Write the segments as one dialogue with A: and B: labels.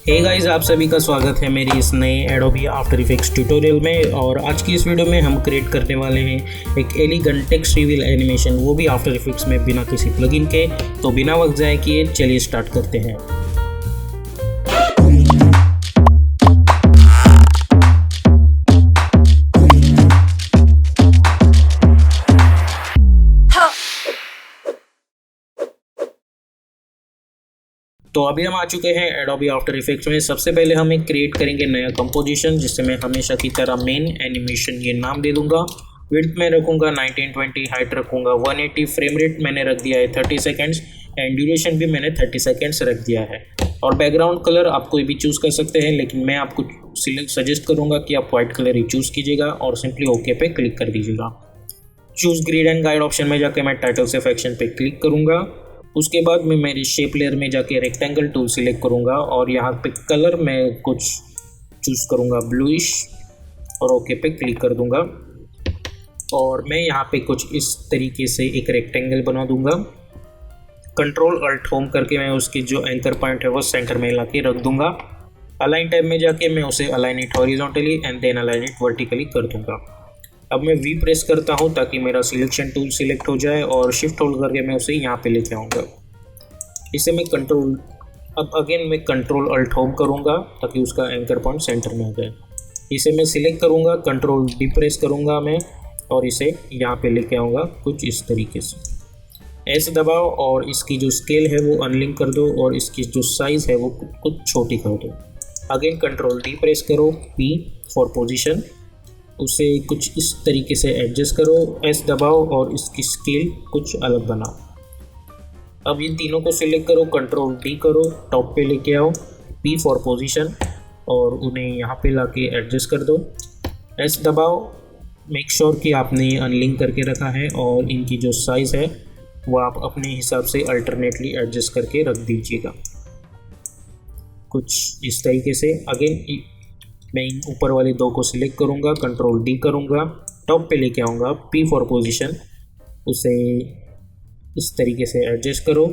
A: Hey guys, आप सभी का स्वागत है मेरी इस नए एडोबी आफ्टर इफेक्ट्स ट्यूटोरियल में। और आज की इस वीडियो में हम क्रिएट करने वाले हैं एक एलिगेंट टेक्स्ट रिवील एनिमेशन, वो भी आफ्टर इफेक्ट्स में बिना किसी प्लगइन के। तो बिना वक्त जाए किए चलिए स्टार्ट करते हैं। तो अभी हम आ चुके हैं एडोबी आफ्टर इफेक्ट्स में। सबसे पहले हम एक क्रिएट करेंगे नया कंपोजिशन, जिससे मैं हमेशा की तरह मेन एनिमेशन ये नाम दे दूंगा। विड्थ में रखूंगा 1920, हाइट रखूंगा 180, फ्रेम रेट मैंने रख दिया है 30 सेकेंड्स एंड ड्यूरेशन भी मैंने 30 सेकेंड्स रख दिया है। और बैकग्राउंड कलर आप कोई भी चूज़ कर सकते हैं, लेकिन मैं आपको सजेस्ट करूँगा कि आप व्हाइट कलर ही चूज़ कीजिएगा और सिंपली ओके पे क्लिक कर दीजिएगा। Choose grid and guide option में जाकर मैं टाइटल से फैक्शन पे क्लिक करूँगा। उसके बाद मैं मेरी शेप लेयर में जाके रेक्टेंगल टूल सिलेक्ट करूँगा और यहाँ पे कलर मैं कुछ चूज़ करूँगा ब्लूइश और ओके पे क्लिक कर दूँगा। और मैं यहाँ पे कुछ इस तरीके से एक रेक्टेंगल बना दूँगा। कंट्रोल अल्ट होम करके मैं उसकी जो एंकर पॉइंट है वो सेंटर में ला के रख दूँगा। अलाइन टैब में जाके मैं उसे align it horizontally and then align it vertically कर दूँगा। अब मैं वी प्रेस करता हूं ताकि मेरा सिलेक्शन टूल सिलेक्ट हो जाए और शिफ्ट होल्ड करके मैं उसे यहाँ पे लेके आऊँगा। इसे मैं कंट्रोल अल्ट होम करूँगा ताकि उसका एंकर पॉइंट सेंटर में आ जाए। इसे मैं सिलेक्ट करूँगा, कंट्रोल डी प्रेस करूँगा मैं और इसे यहाँ पे लेके आऊँगा कुछ इस तरीके से। एस दबाओ और इसकी जो स्केल है वो अनलिंक कर दो और इसकी जो साइज़ है वो कुछ छोटी कर दो। अगेन कंट्रोल डी प्रेस करो, पी फॉर पोजिशन, उसे कुछ इस तरीके से एडजस्ट करो। एस दबाओ और इसकी स्केल कुछ अलग बनाओ। अब इन तीनों को सिलेक्ट करो, कंट्रोल डी करो, टॉप पे लेके आओ, पी फॉर पोजीशन और उन्हें यहाँ पे लाके एडजस्ट कर दो। एस दबाओ, मेक श्योर कि आपने अनलिंक करके रखा है और इनकी जो साइज़ है वो आप अपने हिसाब से अल्टरनेटली एडजस्ट करके रख दीजिएगा कुछ इस तरीके से। अगेन मैं इन ऊपर वाले दो को सिलेक्ट करूँगा, कंट्रोल डी करूँगा, टॉप पे लेके आऊँगा, पी फॉर पोजीशन, उसे इस तरीके से एडजस्ट करो।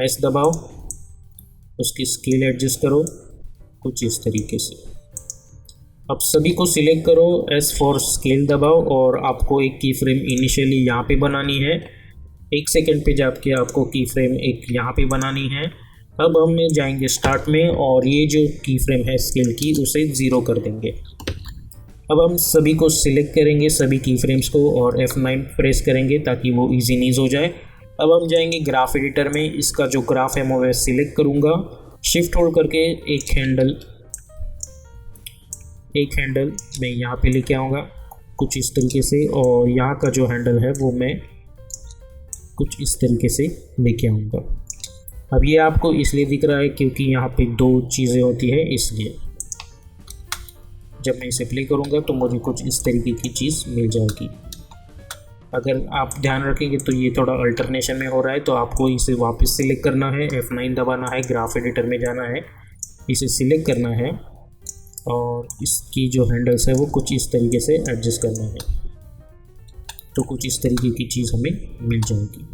A: एस दबाओ, उसकी स्केल एडजस्ट करो कुछ इस तरीके से। अब सभी को सिलेक्ट करो, एस फॉर स्केल दबाओ और आपको एक की फ्रेम इनिशियली यहाँ पे बनानी है। 1 सेकेंड पे जाके आपको की फ्रेम एक यहाँ पे बनानी है। अब हम जाएंगे स्टार्ट में और ये जो की फ्रेम है स्केल की उसे 0 कर देंगे। अब हम सभी को सिलेक्ट करेंगे, सभी की फ्रेम्स को, और F9 प्रेस करेंगे ताकि वो इजी नीज हो जाए। अब हम जाएंगे ग्राफ एडिटर में, इसका जो ग्राफ है मैं सिलेक्ट करूँगा, शिफ्ट होल्ड करके एक हैंडल मैं यहाँ पे लेके आऊँगा कुछ इस तरीके से और यहाँ का जो हैंडल है वो मैं कुछ इस तरीके से लेके आऊँगा। अब ये आपको इसलिए दिख रहा है क्योंकि यहाँ पे 2 चीज़ें होती है, इसलिए जब मैं इसे प्ले करूँगा तो मुझे कुछ इस तरीके की चीज़ मिल जाएगी। अगर आप ध्यान रखेंगे तो ये थोड़ा अल्टरनेशन में हो रहा है, तो आपको इसे वापस सिलेक्ट करना है, F9 दबाना है, ग्राफ एडिटर में जाना है, इसे सिलेक्ट करना है और इसकी जो हैंडल्स है वो कुछ इस तरीके से एडजस्ट करना है, तो कुछ इस तरीके की चीज़ हमें मिल जाएगी।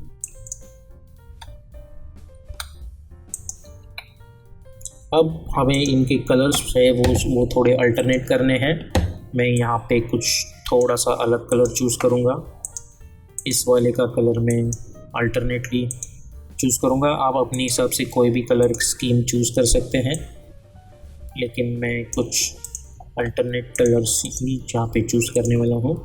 A: अब हमें इनके कलर्स है वो थोड़े अल्टरनेट करने हैं। मैं यहाँ पे कुछ थोड़ा सा अलग कलर चूज़ करूँगा। इस वाले का कलर मैं अल्टरनेटली चूज़ करूँगा। आप अपने हिसाब से कोई भी कलर स्कीम चूज़ कर सकते हैं, लेकिन मैं कुछ अल्टरनेट कलर्स ही यहाँ पे चूज़ करने वाला हूँ।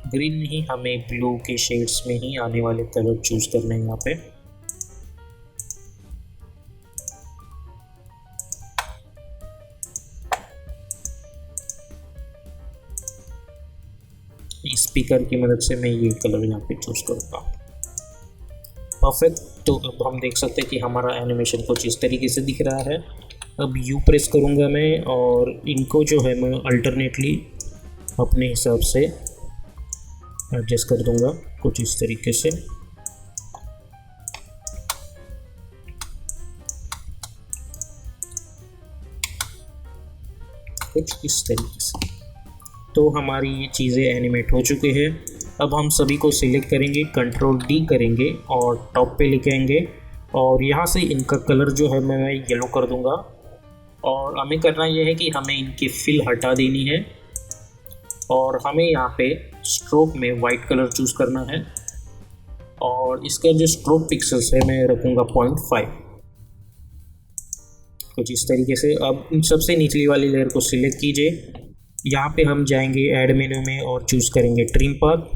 A: ग्रीन नहीं, हमें ब्लू के शेड्स में ही आने वाले कलर चूज़ करने हैं यहाँ पे। स्पीकर की मदद से मैं ये कलर यहाँ पे चूज़ करूँगा। परफेक्ट। तो अब हम देख सकते हैं कि हमारा एनिमेशन कुछ इस तरीके से दिख रहा है। अब यू प्रेस करूँगा मैं और इनको जो है मैं अल्टरनेटली अपने हिसाब से एडजस्ट कर दूँगा कुछ इस तरीके से। कुछ इस तरीके से तो हमारी ये चीज़ें एनिमेट हो चुके हैं। अब हम सभी को सिलेक्ट करेंगे, कंट्रोल डी करेंगे और टॉप पे लेके आएंगे और यहाँ से इनका कलर जो है मैं येलो कर दूँगा। और हमें करना ये है कि हमें इनकी फिल हटा देनी है और हमें यहाँ पे स्ट्रोक में वाइट कलर चूज़ करना है और इसका जो स्ट्रोक पिक्सल्स है मैं रखूँगा 0.5 कुछ इस तरीके से। अब इन सबसे निचली वाली लेयर को सिलेक्ट कीजिए। यहाँ पे हम जाएंगे ऐड मेन्यू में और चूज़ करेंगे ट्रिम पाथ।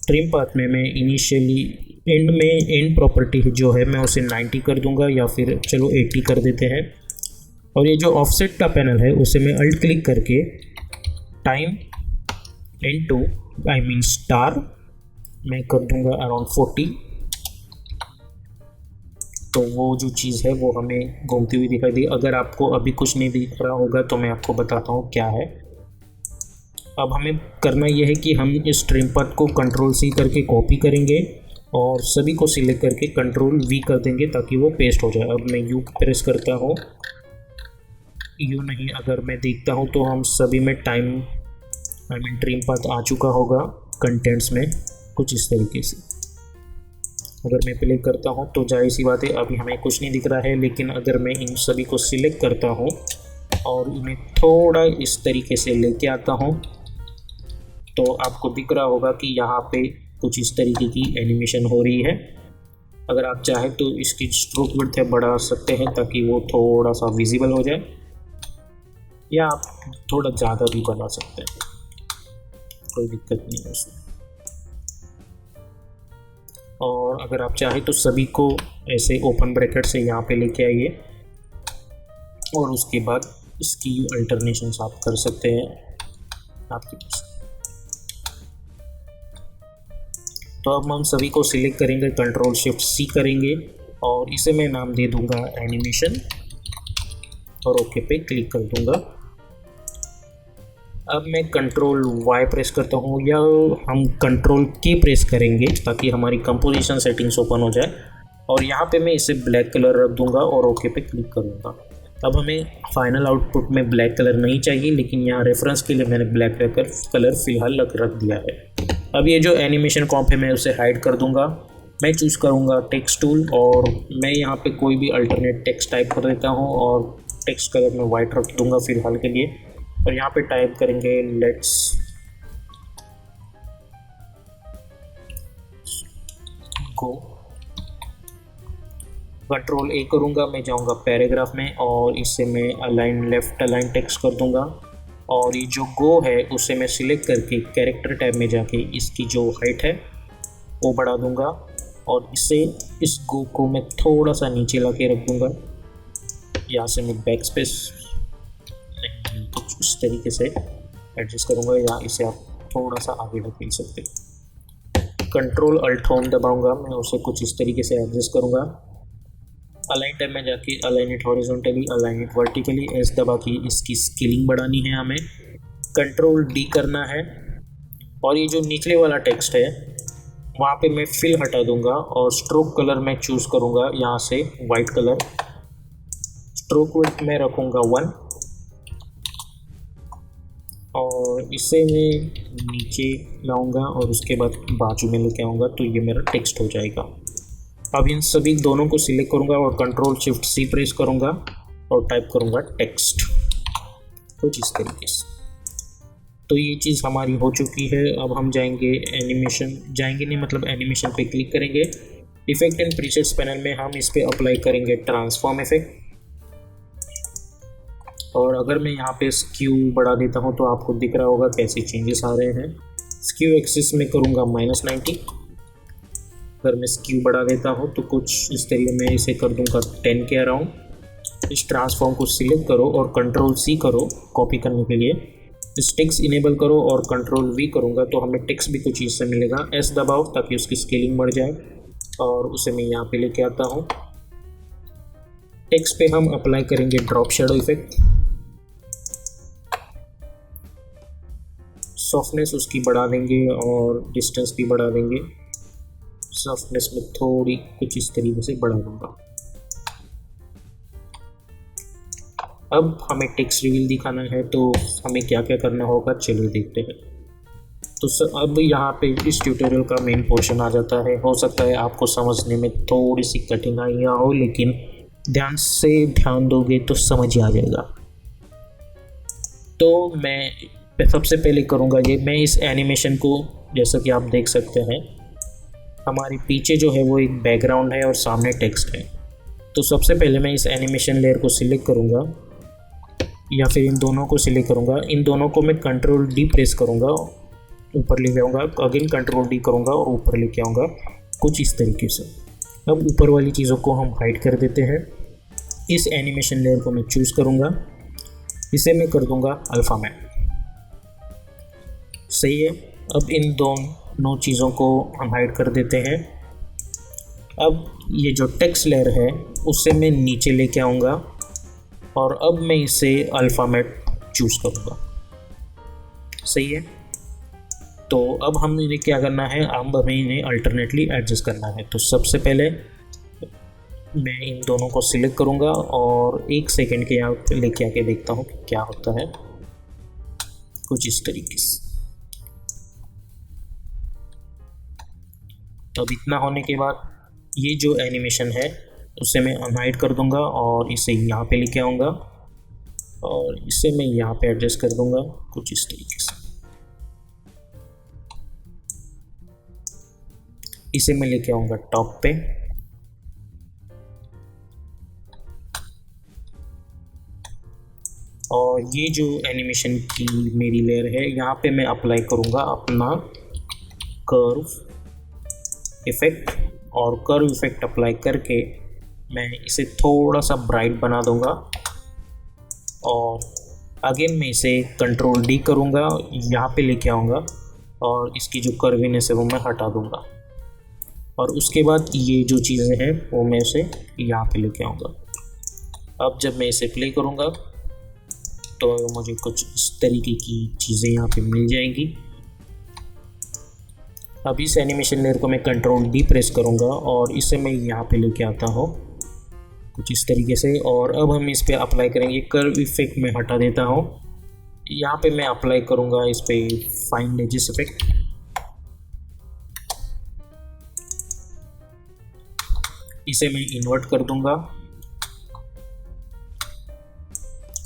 A: ट्रिम पाथ में मैं इनिशियली एंड प्रॉपर्टी जो है मैं उसे 90 कर दूंगा या फिर चलो 80 कर देते हैं। और ये जो ऑफसेट का पैनल है उसे मैं अल्ट क्लिक करके टाइम इनटू स्टार मैं कर दूंगा अराउंड 40। तो वो जो चीज़ है वो हमें घूमती हुई दिखाई दी। अगर आपको अभी कुछ नहीं दिख रहा होगा तो मैं आपको बताता हूँ क्या है। अब हमें करना यह है कि हम इस ट्रिम पाथ को कंट्रोल C करके कॉपी करेंगे और सभी को सिलेक्ट करके कंट्रोल V कर देंगे ताकि वो पेस्ट हो जाए। अब मैं U प्रेस करता हूँ, U नहीं, अगर मैं देखता हूँ तो हम सभी में ट्रिम पाथ आ चुका होगा कंटेंट्स में कुछ इस तरीके से। अगर मैं प्ले करता हूँ तो जाहिर सी बात है अभी हमें कुछ नहीं दिख रहा है, लेकिन अगर मैं इन सभी को सिलेक्ट करता हूँ और इन्हें थोड़ा इस तरीके से लेके आता हूँ तो आपको दिख रहा होगा कि यहाँ पे कुछ इस तरीके की एनिमेशन हो रही है। अगर आप चाहें तो इसकी स्ट्रोक विड्थ बढ़ा सकते हैं ताकि वो थोड़ा सा विजिबल हो जाए, या आप थोड़ा ज़्यादा भी बना सकते हैं, कोई दिक्कत नहीं है उसमें। और अगर आप चाहें तो सभी को ऐसे ओपन ब्रैकेट से यहाँ पे लेके आइए और उसके बाद इसकी अल्टरनेशंस आप कर सकते हैं आपके पास। तो अब हम सभी को सिलेक्ट करेंगे, कंट्रोल शिफ्ट C करेंगे और इसे मैं नाम दे दूंगा एनिमेशन और ओके पे क्लिक कर दूंगा। अब मैं कंट्रोल Y प्रेस करता हूँ या हम कंट्रोल K प्रेस करेंगे ताकि हमारी कंपोजिशन सेटिंग्स ओपन हो जाए और यहाँ पे मैं इसे ब्लैक कलर रख दूंगा और ओके पे क्लिक करूँगा। अब हमें फाइनल आउटपुट में ब्लैक कलर नहीं चाहिए, लेकिन यहाँ रेफरेंस के लिए मैंने ब्लैक कलर फिलहाल रख दिया है। अब ये जो एनिमेशन कॉम्प है मैं उसे हाइड कर दूंगा। मैं चूज़ करूँगा टेक्स्ट टूल और मैं यहाँ पे कोई भी अल्टरनेट टेक्स्ट टाइप कर देता हूँ और टेक्स्ट कलर में वाइट रख दूंगा फिलहाल के लिए। और यहाँ पे टाइप करेंगे लेट्स गो। कंट्रोल A करूँगा, मैं जाऊँगा पैराग्राफ में और इससे मैं लेफ्ट अलाइन टेक्स्ट कर दूँगा और ये जो गो है उसे मैं सिलेक्ट करके कैरेक्टर टैब में जाके इसकी जो हाइट है वो बढ़ा दूँगा और इससे इस गो को मैं थोड़ा सा नीचे ला के रख दूँगा। यहाँ से मैं बैक स्पेस कुछ इस तरीके से एडजस्ट करूँगा या इसे आप थोड़ा सा आगे ढकेल सकते हैं। कंट्रोल अल्ट होम दबाऊँगा, मैं उसे कुछ इस तरीके से एडजस्ट करूँगा। अलाइन टैब में जाके align it horizontally, align it vertically, S दबा के इसकी स्केलिंग बढ़ानी है हमें। कंट्रोल D करना है और ये जो निचले वाला टेक्स्ट है वहाँ पे मैं फिल हटा दूंगा और स्ट्रोक कलर मैं चूज़ करूँगा यहाँ से वाइट कलर। स्ट्रोक विड्थ में रखूँगा 1 और इसे मैं नीचे लाऊंगा और उसके बाद बाजू में लेके आऊँगा तो ये मेरा टेक्स्ट हो जाएगा। अब इन सभी दोनों को सिलेक्ट करूँगा और कंट्रोल शिफ्ट C प्रेस करूँगा और टाइप करूँगा टेक्स्ट कुछ इस तरीके से। तो ये चीज़ हमारी हो चुकी है। अब हम जाएंगे एनिमेशन पे क्लिक करेंगे। इफेक्ट एंड प्रीसेट्स पैनल में हम इस पे अप्लाई करेंगे ट्रांसफॉर्म इफेक्ट और अगर मैं यहाँ पे स्क्यू बढ़ा देता हूँ तो आपको दिख रहा होगा कैसे चेंजेस आ रहे हैं। स्क्यू एक्सिस में करूँगा -90। अगर मैं स्क्यू बढ़ा देता हूँ तो कुछ इस तरीके में इसे कर दूँगा 10 के अराउंड। इस ट्रांसफॉर्म को सिलेक्ट करो और कंट्रोल C करो कॉपी करने के लिए। इस टेक्स्ट इनेबल करो और कंट्रोल V करूँगा तो हमें टेक्स्ट भी कुछ इससे मिलेगा। S दबाओ ताकि उसकी स्केलिंग बढ़ जाए और उसे मैं यहाँ पे लेके आता हूँ। टेक्स्ट पे हम अप्लाई करेंगे ड्रॉप शैडो इफेक्ट। सॉफ्टनेस उसकी बढ़ा देंगे और डिस्टेंस भी बढ़ा देंगे। सॉफ्टनेस में थोड़ी कुछ इस तरीके से बढ़ा दूंगा। अब हमें टेक्स्ट रिवील दिखाना है तो हमें क्या क्या करना होगा चलिए देखते हैं। तो अब यहाँ पे इस ट्यूटोरियल का मेन पोर्शन आ जाता है। हो सकता है आपको समझने में थोड़ी सी कठिनाइयाँ हो, लेकिन ध्यान दोगे तो समझ ही आ जाएगा। तो मैं सबसे पहले करूँगा ये, मैं इस एनिमेशन को, जैसा कि आप देख सकते हैं, हमारे पीछे जो है वो एक बैकग्राउंड है और सामने टेक्स्ट है। तो सबसे पहले मैं इस एनिमेशन लेयर को सिलेक्ट करूँगा, या फिर इन दोनों को सिलेक्ट करूँगा। इन दोनों को मैं कंट्रोल डी प्रेस करूँगा, ऊपर लेके आऊँगा, अगेन कंट्रोल डी करूँगा और ऊपर लेके आऊँगा, कुछ इस तरीके से। अब ऊपर वाली चीज़ों को हम हाइड कर देते हैं। इस एनिमेशन लेयर को मैं चूज़ करूँगा, इसे मैं कर दूँगा अल्फ़ा मैट। सही है। अब इन दोनों चीज़ों को हम हाइड कर देते हैं। अब ये जो टेक्स्ट लेयर है उससे मैं नीचे लेके आऊँगा और अब मैं इसे अल्फ़ा मैट चूज़ करूँगा। सही है। तो अब हमें क्या करना है, अब हमें इन्हें अल्टरनेटली एडजस्ट करना है। तो सबसे पहले मैं इन दोनों को सिलेक्ट करूँगा और 1 सेकेंड के यहाँ पे लेके आके देखता हूँ कि क्या होता है, कुछ इस तरीके से। तो अब इतना होने के बाद ये जो एनिमेशन है उसे मैं अनहाइड कर दूँगा और इसे यहाँ पे लेके आऊँगा और इसे मैं यहाँ पे एडजस्ट कर दूँगा, कुछ इस तरीके से। इसे मैं लेके आऊँगा टॉप पे और ये जो एनिमेशन की मेरी लेयर है यहाँ पे मैं अप्लाई करूँगा अपना कर्व इफ़ेक्ट, और कर्व इफ़ेक्ट अप्लाई करके मैं इसे थोड़ा सा ब्राइट बना दूँगा और अगेन मैं इसे कंट्रोल डी करूँगा, यहाँ पे लेके आऊँगा और इसकी जो कर्विनेस है वो मैं हटा दूँगा और उसके बाद ये जो चीज़ें हैं वो मैं इसे यहाँ पे लेके आऊँगा। अब जब मैं इसे प्ले करूँगा तो मुझे कुछ इस तरीके की चीज़ें यहाँ पे मिल जाएंगी। अब इस एनिमेशन लेयर को मैं कंट्रोल डी प्रेस करूँगा और इसे मैं यहाँ पे लेके आता हूँ, कुछ इस तरीके से। और अब हम इस पे अप्लाई करेंगे कर्व इफेक्ट, में हटा देता हूँ। यहाँ पे मैं अप्लाई करूँगा इस पे फाइन एजेस इफेक्ट, इसे मैं इन्वर्ट कर दूंगा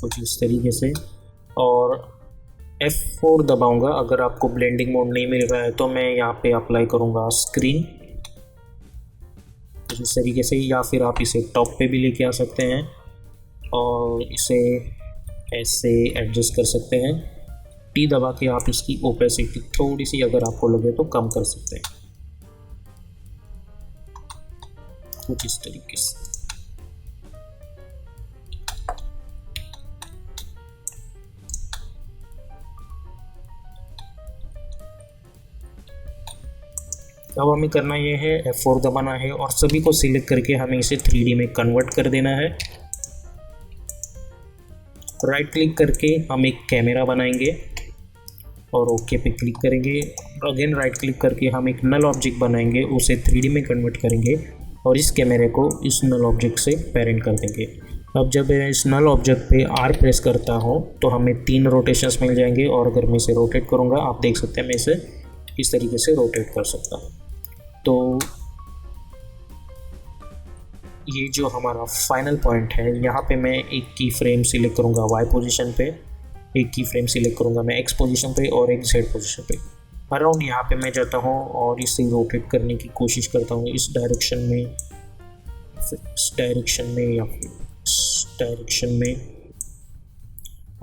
A: कुछ इस तरीके से और F4 दबाऊंगा। अगर आपको ब्लेंडिंग मोड नहीं मिल रहा है तो मैं यहाँ पे अप्लाई करूँगा स्क्रीन कुछ इस तरीके से, या फिर आप इसे टॉप पे भी लेके आ सकते हैं और इसे ऐसे एडजस्ट कर सकते हैं। टी दबा के आप इसकी ओपेसिटी थोड़ी सी अगर आपको लगे तो कम कर सकते हैं, कुछ इस तरीके से। अब हमें करना ये है F4 दबाना है और सभी को सिलेक्ट करके हमें इसे 3D में कन्वर्ट कर देना है। राइट क्लिक करके हम एक कैमरा बनाएंगे और ओके पे क्लिक करेंगे। अगेन राइट क्लिक करके हम एक नल ऑब्जेक्ट बनाएंगे, उसे 3D में कन्वर्ट करेंगे और इस कैमरे को इस नल ऑब्जेक्ट से पेरेंट कर देंगे। अब जब मैं इस नल ऑब्जेक्ट पे R प्रेस करता हूँ तो हमें 3 रोटेशंस मिल जाएंगे और अगर मैं इसे रोटेट करूँगा, आप देख सकते हैं मैं इसे इस तरीके से रोटेट कर सकता हूँ। तो ये जो हमारा फाइनल पॉइंट है, यहाँ पे मैं एक की फ्रेम सिलेक्ट करूँगा Y पोजीशन पे, एक की फ्रेम सिलेक्ट करूँगा मैं X पोजीशन पे और एक Z पोजीशन पे। अराउंड यहाँ पे मैं जाता हूँ और इसे रोटेट करने की कोशिश करता हूँ इस डायरेक्शन में, इस डायरेक्शन में या फिर इस डायरेक्शन में।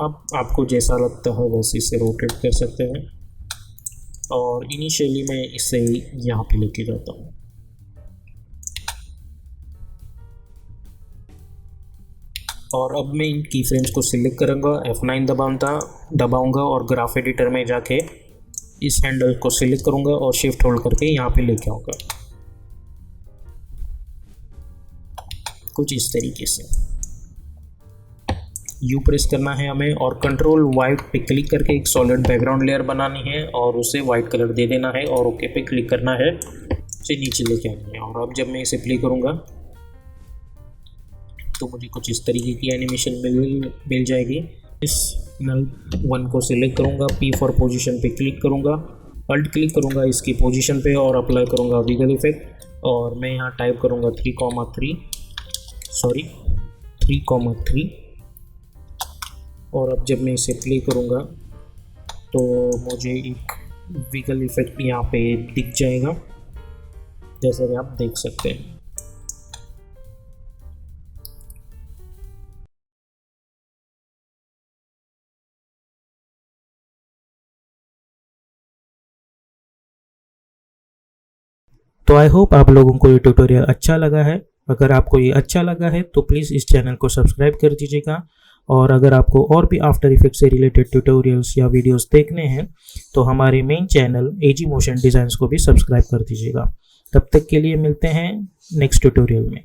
A: अब आपको जैसा लगता है वैसे इसे रोटेट कर सकते हैं और इनिशियली मैं इसे यहाँ पे लेके जाता हूँ। और अब मैं इन की फ्रेम्स को सिलेक्ट करूँगा, F9 दबाऊँगा और ग्राफ एडिटर में जाके इस हैंडल को सिलेक्ट करूँगा और शिफ्ट होल्ड करके यहाँ पे लेके आऊँगा, कुछ इस तरीके से। U प्रेस करना है हमें और कंट्रोल वाइट पे क्लिक करके एक सॉलिड बैकग्राउंड लेयर बनानी है और उसे वाइट कलर दे देना है और ओके पे क्लिक करना है, इसे नीचे लेके आना है। और अब जब मैं इसे प्ले करूँगा तो मुझे कुछ इस तरीके की एनिमेशन मिल जाएगी। इस नल 1 को सिलेक्ट करूँगा, P4 पोजीशन पे क्लिक करूँगा, अल्ट क्लिक करूँगा इसकी पोजीशन पे और अप्लाई करूँगा विगल इफेक्ट, और मैं यहाँ टाइप करूँगा 3,3 और अब जब मैं इसे प्ले करूँगा तो मुझे एक विगल इफेक्ट यहाँ पे दिख जाएगा, जैसा कि आप देख सकते हैं।
B: तो आई होप आप लोगों को ये ट्यूटोरियल अच्छा लगा है। अगर आपको ये अच्छा लगा है तो प्लीज़ इस चैनल को सब्सक्राइब कर दीजिएगा, और अगर आपको और भी आफ्टर इफेक्ट्स से रिलेटेड ट्यूटोरियल्स या वीडियोस देखने हैं तो हमारे मेन चैनल एजी मोशन डिज़ाइंस को भी सब्सक्राइब कर दीजिएगा। तब तक के लिए मिलते हैं नेक्स्ट ट्यूटोरियल में।